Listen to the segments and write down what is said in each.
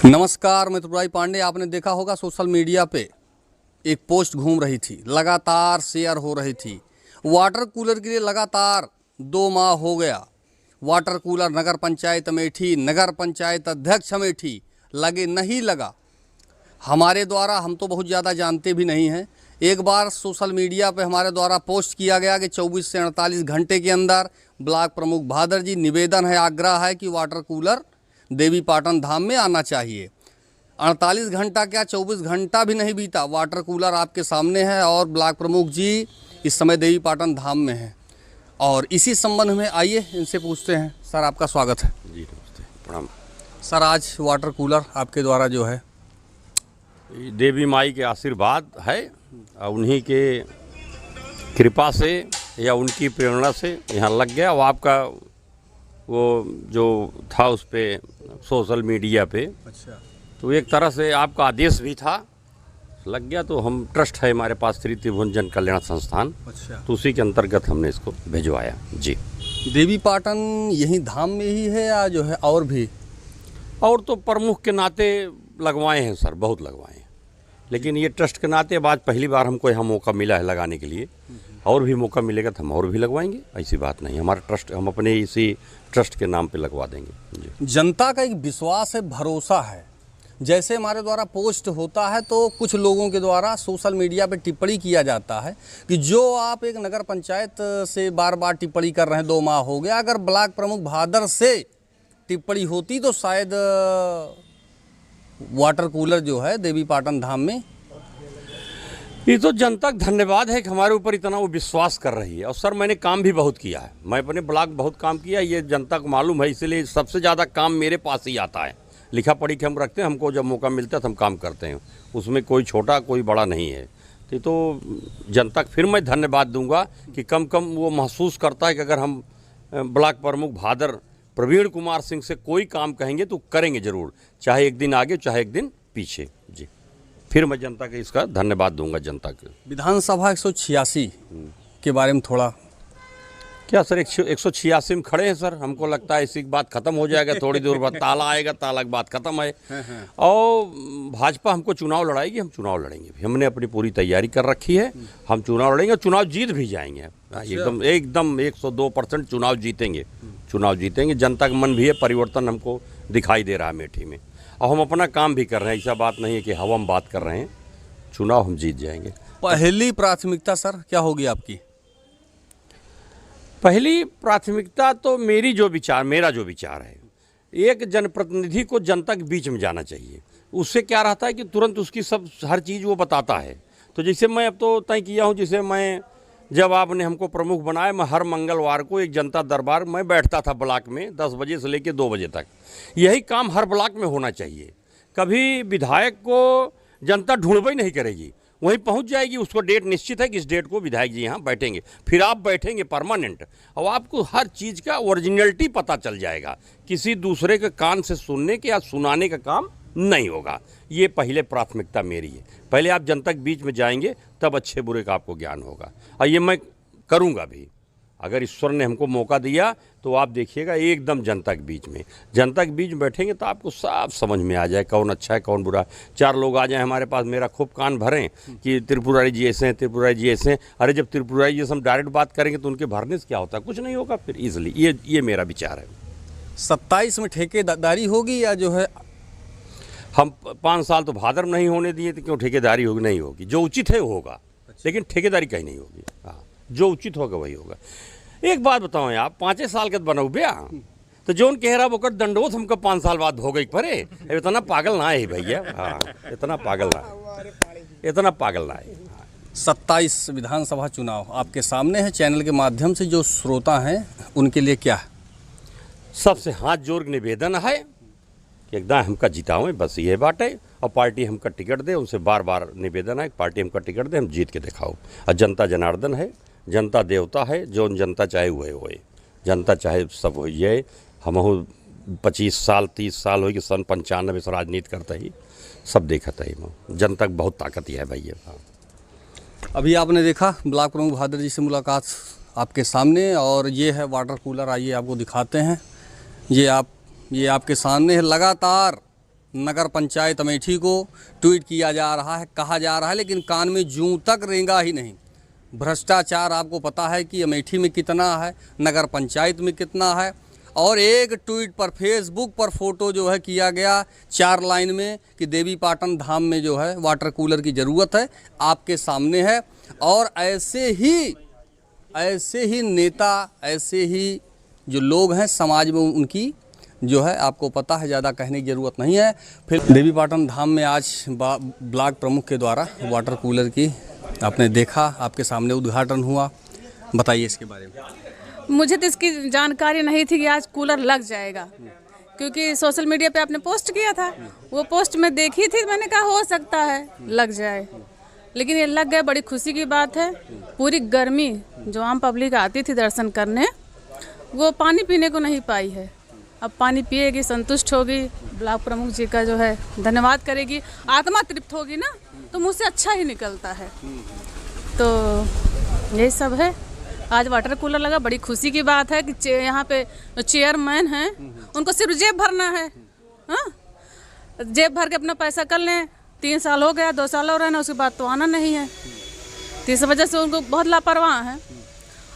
नमस्कार, मैं त्रिपुरारी पांडे। आपने देखा होगा सोशल मीडिया पे एक पोस्ट घूम रही थी, लगातार शेयर हो रही थी। वाटर कूलर के लिए लगातार 2 माह हो गया। वाटर कूलर नगर पंचायत अमेठी, नगर पंचायत अध्यक्ष अमेठी लगे नहीं लगा। हमारे द्वारा, हम तो बहुत ज़्यादा जानते भी नहीं हैं, एक बार सोशल मीडिया पे हमारे द्वारा पोस्ट किया गया कि 24 से 48 घंटे के अंदर ब्लॉक प्रमुख भादर जी, निवेदन है, आग्रह है कि वाटर कूलर देवी पाटन धाम में आना चाहिए। 48 घंटा क्या, 24 घंटा भी नहीं बीता, वाटर कूलर आपके सामने है और ब्लॉक प्रमुख जी इस समय देवी पाटन धाम में हैं। और इसी संबंध में आइए इनसे पूछते हैं। सर, आपका स्वागत है। जी नमस्ते, प्रणाम। सर, आज वाटर कूलर आपके द्वारा जो है, देवी माई के आशीर्वाद है और उन्हीं के कृपा से या उनकी प्रेरणा से यहाँ लग गया। वो आपका वो जो था उस पे सोशल मीडिया पे, अच्छा, तो एक तरह से आपका आदेश भी था, लग गया। तो हम ट्रस्ट है हमारे पास श्री त्रिभुवन जन कल्याण संस्थान, अच्छा, तो उसी के अंतर्गत हमने इसको भिजवाया। जी, देवी पाटन यही धाम में ही है या जो है और भी? और तो प्रमुख के नाते लगवाए हैं सर, बहुत लगवाए हैं, लेकिन ये ट्रस्ट के नाते आज पहली बार हमको यहाँ मौका मिला है लगाने के लिए। और भी मौका मिलेगा तो हम और भी लगवाएंगे, ऐसी बात नहीं। हमारा ट्रस्ट, हम अपने इसी ट्रस्ट के नाम पे लगवा देंगे। जी, जनता का एक विश्वास है, भरोसा है। जैसे हमारे द्वारा पोस्ट होता है तो कुछ लोगों के द्वारा सोशल मीडिया पे टिप्पणी किया जाता है कि जो आप एक नगर पंचायत से बार बार टिप्पणी कर रहे हैं, 2 माह हो गया, अगर ब्लॉक प्रमुख भादर से टिप्पणी होती तो शायद वाटर कूलर जो है देवी पाटन धाम में। ये तो जनता का धन्यवाद है कि हमारे ऊपर इतना वो विश्वास कर रही है। और सर, मैंने काम भी बहुत किया है, मैं अपने ब्लॉक बहुत काम किया, ये जनता को मालूम है, इसलिए सबसे ज़्यादा काम मेरे पास ही आता है। लिखा पढ़ी के हम रखते हैं, हमको जब मौका मिलता है तो हम काम करते हैं, उसमें कोई छोटा कोई बड़ा नहीं है। तो जनता फिर मैं धन्यवाद दूंगा कि कम वो महसूस करता है कि अगर हम ब्लॉक प्रमुख भादर प्रवीण कुमार सिंह से कोई काम कहेंगे तो करेंगे ज़रूर, चाहे एक दिन आगे चाहे एक दिन पीछे। जी, फिर मैं जनता के इसका धन्यवाद दूंगा जनता के। विधानसभा 186 के बारे में थोड़ा क्या सर, 186 में खड़े हैं सर। हमको लगता है इसी की बात खत्म हो जाएगा, थोड़ी देर बाद ताला आएगा, ताला की बात खत्म है। और भाजपा हमको चुनाव लड़ाएगी, हम चुनाव लड़ेंगे। हमने अपनी पूरी तैयारी कर रखी है, हम चुनाव लड़ेंगे और चुनाव जीत भी जाएंगे। एकदम 102% चुनाव जीतेंगे, चुनाव जीतेंगे। जनता का मन भी है, परिवर्तन हमको दिखाई दे रहा है अमेठी में, और हम अपना काम भी कर रहे हैं। ऐसा बात नहीं है कि हवा में बात कर रहे हैं, चुनाव हम जीत जाएंगे। पहली प्राथमिकता सर क्या होगी आपकी? पहली प्राथमिकता तो मेरा जो विचार है, एक जनप्रतिनिधि को जनता के बीच में जाना चाहिए। उससे क्या रहता है कि तुरंत उसकी हर चीज़ वो बताता है। तो जैसे मैं अब तो तय किया हूँ, जैसे मैं जब आपने हमको प्रमुख बनाया, मैं हर मंगलवार को एक जनता दरबार में बैठता था ब्लॉक में 10 बजे से लेकर 2 बजे तक। यही काम हर ब्लॉक में होना चाहिए। कभी विधायक को जनता ढूंढबे ही नहीं करेगी, वहीं पहुंच जाएगी। उसको डेट निश्चित है कि इस डेट को विधायक जी यहाँ बैठेंगे, फिर आप बैठेंगे परमानेंट, और आपको हर चीज़ का ओरिजिनलिटी पता चल जाएगा। किसी दूसरे के कान से सुनने के या सुनाने का काम नहीं होगा। ये पहले प्राथमिकता मेरी है। पहले आप जनता के बीच में जाएंगे, तब अच्छे बुरे का आपको ज्ञान होगा, और ये मैं करूँगा भी। अगर ईश्वर ने हमको मौका दिया तो आप देखिएगा, एकदम जनता के बीच में बैठेंगे तो आपको साफ समझ में आ जाए कौन अच्छा है कौन बुरा। 4 लोग आ जाए हमारे पास, मेरा खूब कान भरें कि त्रिपुरारी जी ऐसे हैं, त्रिपुरारी जी ऐसे हैं। अरे जब त्रिपुरारी जी से हम डायरेक्ट बात करेंगे तो उनके भरने से क्या होता है, कुछ नहीं होगा फिर ईजिली। ये मेरा विचार है। 27 में ठेकेदारी होगी या जो है? हम 5 साल तो भादर में नहीं होने दिए, तो क्यों ठेकेदारी होगी? नहीं होगी। जो उचित है वो होगा, लेकिन ठेकेदारी कहीं नहीं होगी। हाँ, जो उचित होगा वही होगा। एक बात बताओ, आप 5 साल के बनऊ भैया, तो जोन कह रहा वो दंडोत हमको 5 साल बाद हो गई परे। इतना पागल ना है भैया। हाँ, इतना पागल ना है। 27 विधानसभा चुनाव आपके सामने है। चैनल के माध्यम से जो श्रोता हैं उनके लिए क्या है? सबसे हाथ जोड़ निवेदन है कि एकदम हमका जिताओ, बस ये बात है। और पार्टी हमका टिकट दे, उनसे बार बार निवेदन है, पार्टी हमका टिकट दे, हम जीत के दिखाओ। और जनता जनार्दन है, जनता देवता है, जो जनता चाहे वही होए, जनता चाहे सब हो। ये हम 25 साल 30 साल हो कि सन 95 से राजनीति करता ही सब देखा था। जनता की बहुत ताकत ही है भैया। अभी आपने देखा ब्लॉक प्रमुख भादर जी से मुलाकात आपके सामने, और ये है वाटर कूलर। आइए आपको दिखाते हैं। ये आपके सामने है। लगातार नगर पंचायत अमेठी को ट्वीट किया जा रहा है, कहा जा रहा है, लेकिन कान में जूं तक रेंगा ही नहीं। भ्रष्टाचार आपको पता है कि अमेठी में कितना है, नगर पंचायत में कितना है। और एक ट्वीट पर, फेसबुक पर फोटो जो है किया गया 4 लाइन में कि देवी पाटन धाम में जो है वाटर कूलर की ज़रूरत है, आपके सामने है। और ऐसे ही नेता, ऐसे ही जो लोग हैं समाज में, उनकी जो है आपको पता है, ज़्यादा कहने की ज़रूरत नहीं है। फिर देवी पाटन धाम में आज ब्लॉक प्रमुख के द्वारा वाटर कूलर की आपने देखा, आपके सामने उद्घाटन हुआ, बताइए इसके बारे में। मुझे तो इसकी जानकारी नहीं थी कि आज कूलर लग जाएगा, क्योंकि सोशल मीडिया पे आपने पोस्ट किया था, वो पोस्ट मैं देखी थी, मैंने कहा हो सकता है लग जाए, लेकिन ये लग गया। बड़ी खुशी की बात है। पूरी गर्मी जो आम पब्लिक आती थी दर्शन करने, वो पानी पीने को नहीं पाई है, अब पानी पिएगी, संतुष्ट होगी, ब्लॉक प्रमुख जी का जो है धन्यवाद करेगी, आत्मा तृप्त होगी ना, तो मुझसे अच्छा ही निकलता है। तो यही सब है। आज वाटर कूलर लगा, बड़ी खुशी की बात है कि यहाँ पे चेयरमैन हैं, उनको सिर्फ जेब भरना है, हाँ, जेब भर के अपना पैसा कर लें। 3 साल हो गया, 2 साल और रहना, उसके बाद तो आना नहीं है, तो इस वजह से उनको बहुत लापरवाह है।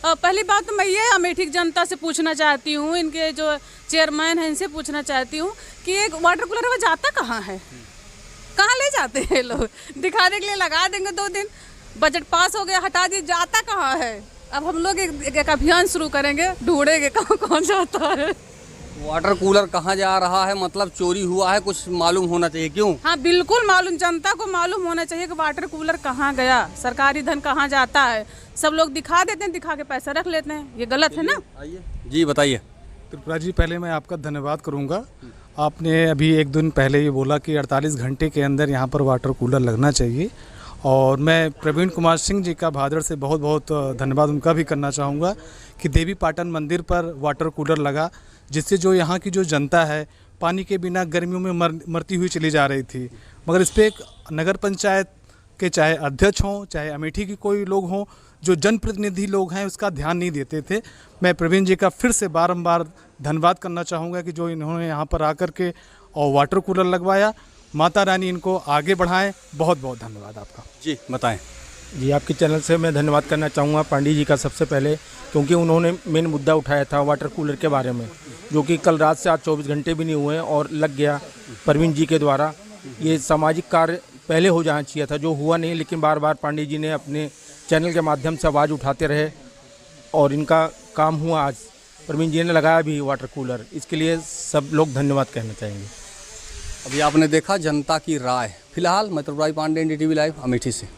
और पहली बात तो मैं ये अमेठी की जनता से पूछना चाहती हूँ, इनके जो चेयरमैन हैं इनसे पूछना चाहती हूँ कि एक वाटर कूलर वो जाता कहाँ है, कहाँ ले जाते हैं लोग? दिखाने के लिए लगा देंगे 2 दिन, बजट पास हो गया, हटा दिए, जाता कहाँ है? अब हम लोग एक अभियान शुरू करेंगे, ढूंढेंगे कहाँ कौन जाता है। वाटर कूलर कहाँ जा रहा है, मतलब चोरी हुआ है, कुछ मालूम होना चाहिए। क्यों? हाँ बिल्कुल मालूम, जनता को मालूम होना चाहिए कि वाटर कूलर कहाँ गया, सरकारी धन कहाँ जाता है। सब लोग दिखा देते हैं, दिखा के पैसा रख लेते हैं, ये गलत है ना। जी बताइए। त्रिपुरा जी, पहले मैं आपका धन्यवाद करूंगा। आपने अभी 1 दिन पहले ये बोला कि 48 घंटे के अंदर यहाँ पर वाटर कूलर लगना चाहिए, और मैं प्रवीण कुमार सिंह जी का भादर से बहुत बहुत धन्यवाद उनका भी करना चाहूँगा कि देवी पाटन मंदिर पर वाटर कूलर लगा, जिससे जो यहाँ की जो जनता है पानी के बिना गर्मियों में मरती हुई चली जा रही थी। मगर इस पर एक नगर पंचायत के चाहे अध्यक्ष हों, चाहे अमेठी के कोई लोग हों, जो जनप्रतिनिधि लोग हैं, उसका ध्यान नहीं देते थे। मैं प्रवीण जी का फिर से बारंबार धन्यवाद करना चाहूँगा कि जो इन्होंने यहाँ पर आकर के और वाटर कूलर लगवाया। माता रानी इनको आगे बढ़ाएं। बहुत बहुत धन्यवाद आपका। जी बताएं। जी, आपके चैनल से मैं धन्यवाद करना चाहूँगा पांडे जी का सबसे पहले, क्योंकि उन्होंने मेन मुद्दा उठाया था वाटर कूलर के बारे में, जो कि कल रात से आज 24 घंटे भी नहीं हुए और लग गया प्रवीण जी के द्वारा। ये सामाजिक कार्य पहले हो जाना चाहिए था, जो हुआ नहीं, लेकिन बार बार पांडे जी ने अपने चैनल के माध्यम से आवाज़ उठाते रहे और इनका काम हुआ। आज प्रवीण जी ने लगाया भी वाटर कूलर, इसके लिए सब लोग धन्यवाद कहना चाहेंगे। अभी आपने देखा जनता की राय। फिलहाल मैं त्रिपुरा पांडे, NDTV लाइव अमेठी से।